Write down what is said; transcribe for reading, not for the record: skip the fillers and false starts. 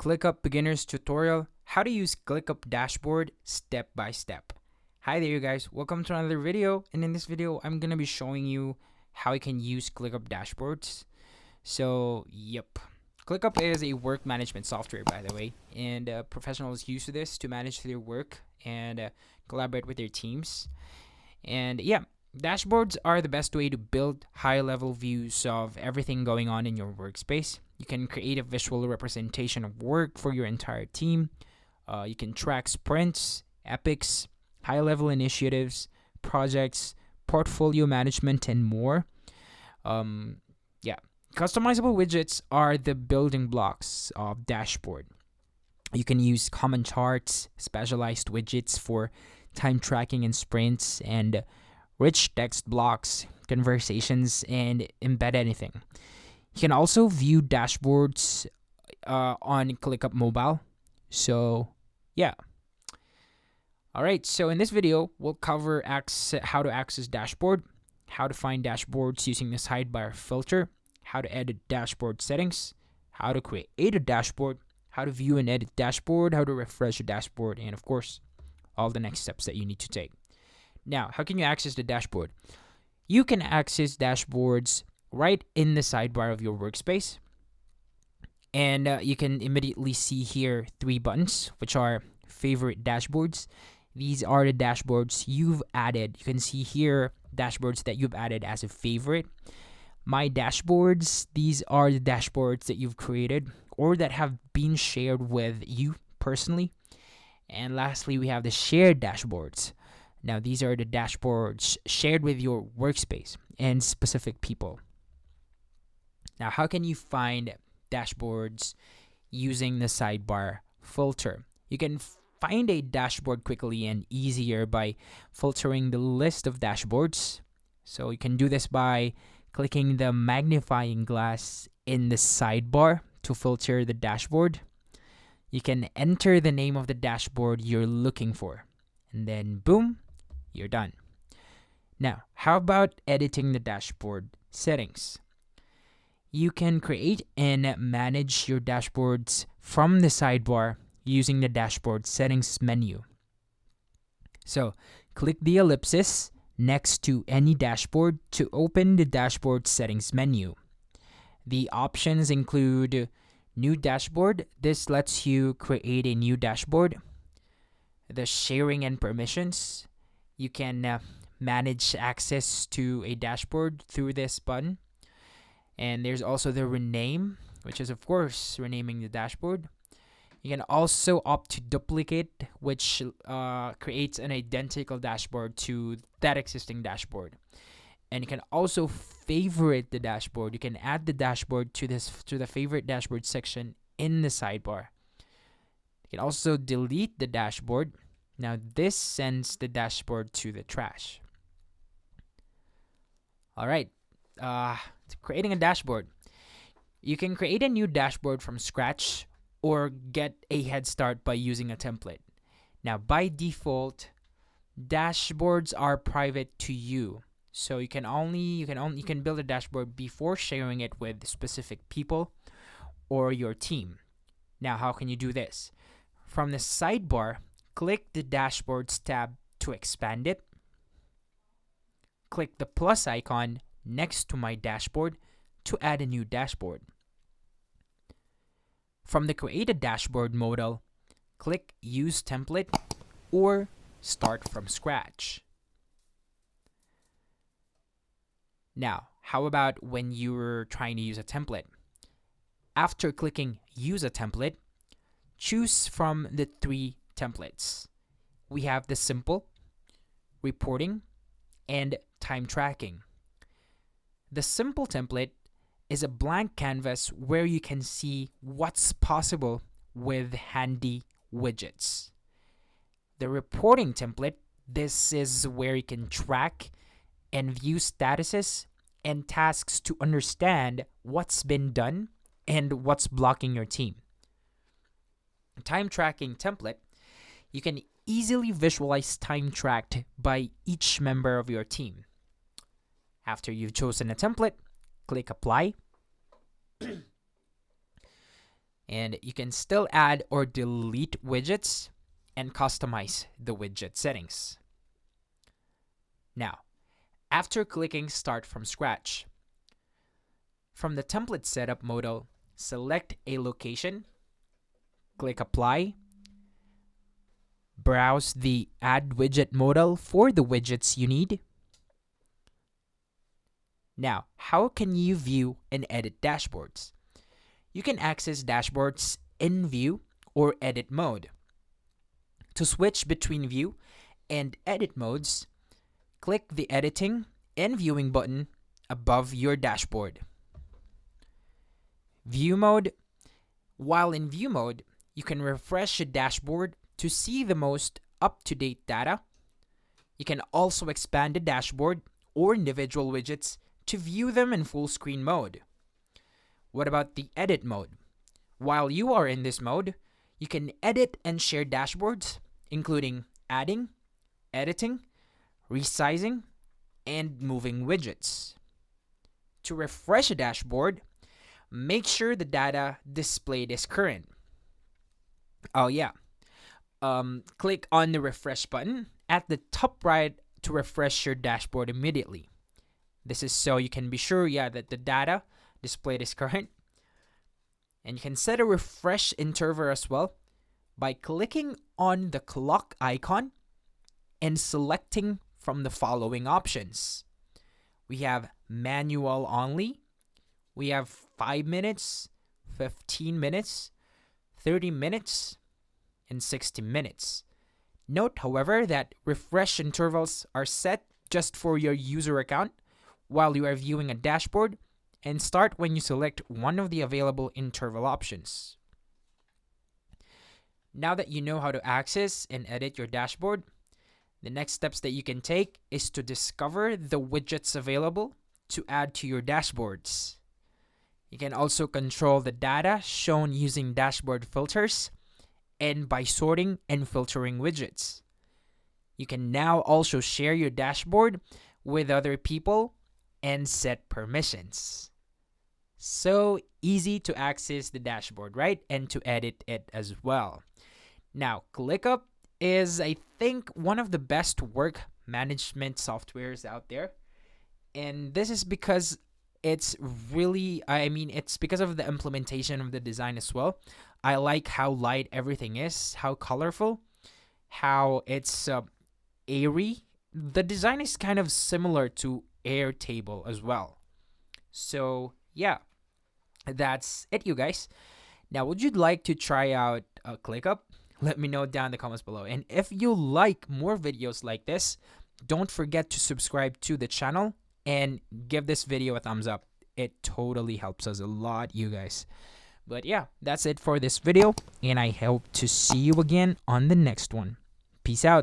ClickUp Beginner's Tutorial, how to use ClickUp Dashboard step by step. Hi there you guys, welcome to another video, and in this video I'm going to be showing you how you can use ClickUp Dashboards. So, ClickUp is a work management software, by the way, and professionals use this to manage their work and collaborate with their teams. And dashboards are the best way to build high-level views of everything going on in your workspace. You can create a visual representation of work for your entire team. You can track sprints, epics, high-level initiatives, projects, portfolio management, and more. Customizable widgets are the building blocks of dashboard. You can use common charts, specialized widgets for time tracking and sprints, and rich text blocks, conversations, and embed anything. You can also view dashboards on ClickUp Mobile. So, Alright, so in this video, we'll cover how to access dashboard, how to find dashboards using the sidebar filter, how to edit dashboard settings, how to create a dashboard, how to view and edit dashboard, how to refresh a dashboard, and of course, all the next steps that you need to take. Now, how can you access the dashboard? You can access dashboards right in the sidebar of your workspace. And you can immediately see here 3 buttons, which are favorite dashboards. These are the dashboards you've added. You can see here dashboards that you've added as a favorite. My dashboards, these are the dashboards that you've created or that have been shared with you personally. And lastly, we have the shared dashboards. Now, these are the dashboards shared with your workspace and specific people. Now, how can you find dashboards using the sidebar filter? You can find a dashboard quickly and easier by filtering the list of dashboards. So you can do this by clicking the magnifying glass in the sidebar to filter the dashboard. You can enter the name of the dashboard you're looking for, and then boom, you're done. Now, how about editing the dashboard settings? You can create and manage your dashboards from the sidebar using the dashboard settings menu. So, click the ellipsis next to any dashboard to open the dashboard settings menu. The options include new dashboard. This lets you create a new dashboard. The sharing and permissions. You can manage access to a dashboard through this button. And there's also the rename, which is of course renaming the dashboard. You can also opt to duplicate, which creates an identical dashboard to that existing dashboard. And you can also favorite the dashboard. You can add the dashboard to the favorite dashboard section in the sidebar. You can also delete the dashboard. Now this sends the dashboard to the trash. Alright, creating a dashboard. You can create a new dashboard from scratch or get a head start by using a template. Now, by default, dashboards are private to you. So you can build a dashboard before sharing it with specific people or your team. Now, how can you do this? From the sidebar, click the Dashboards tab to expand it. Click the plus icon next to my dashboard to add a new dashboard. From the Create a Dashboard modal, click Use Template or Start from Scratch. Now, how about when you're trying to use a template? After clicking Use a Template, choose from the 3 templates. We have the Simple, Reporting, and Time Tracking. The Simple template is a blank canvas where you can see what's possible with handy widgets. The Reporting template, this is where you can track and view statuses and tasks to understand what's been done and what's blocking your team. Time Tracking template, you can easily visualize time tracked by each member of your team. After you've chosen a template, click Apply. And you can still add or delete widgets and customize the widget settings. Now, after clicking Start from Scratch, from the Template Setup modal, select a location, click Apply, browse the Add Widget modal for the widgets you need. Now, how can you view and edit dashboards? You can access dashboards in View or Edit mode. To switch between View and Edit modes, click the Editing and Viewing button above your dashboard. View mode. While in View mode, you can refresh your dashboard to see the most up-to-date data. You can also expand the dashboard or individual widgets to view them in full screen mode. What about the Edit mode? While you are in this mode, you can edit and share dashboards, including adding, editing, resizing, and moving widgets. To refresh a dashboard, make sure the data displayed is current. Oh yeah. Click on the refresh button at the top right to refresh your dashboard immediately. This is so you can be sure, that the data displayed is current. And you can set a refresh interval as well by clicking on the clock icon and selecting from the following options. We have manual only. We have 5 minutes, 15 minutes, 30 minutes, and 60 minutes. Note, however, that refresh intervals are set just for your user account while you are viewing a dashboard, and start when you select one of the available interval options. Now that you know how to access and edit your dashboard, the next steps that you can take is to discover the widgets available to add to your dashboards. You can also control the data shown using dashboard filters and by sorting and filtering widgets. You can now also share your dashboard with other people and set permissions. So easy to access the dashboard, right? And to edit it as well. Now, Clickup is, I think, one of the best work management softwares out there. And this is because it's really, it's because of the implementation of the design as well. I like how light everything is, how colorful, how it's airy. The design is kind of similar to Airtable as well. So, yeah. That's it, you guys. Now, would you like to try out ClickUp? Let me know down in the comments below. And if you like more videos like this, don't forget to subscribe to the channel and give this video a thumbs up. It totally helps us a lot, you guys. But yeah, that's it for this video, and I hope to see you again on the next one. Peace out.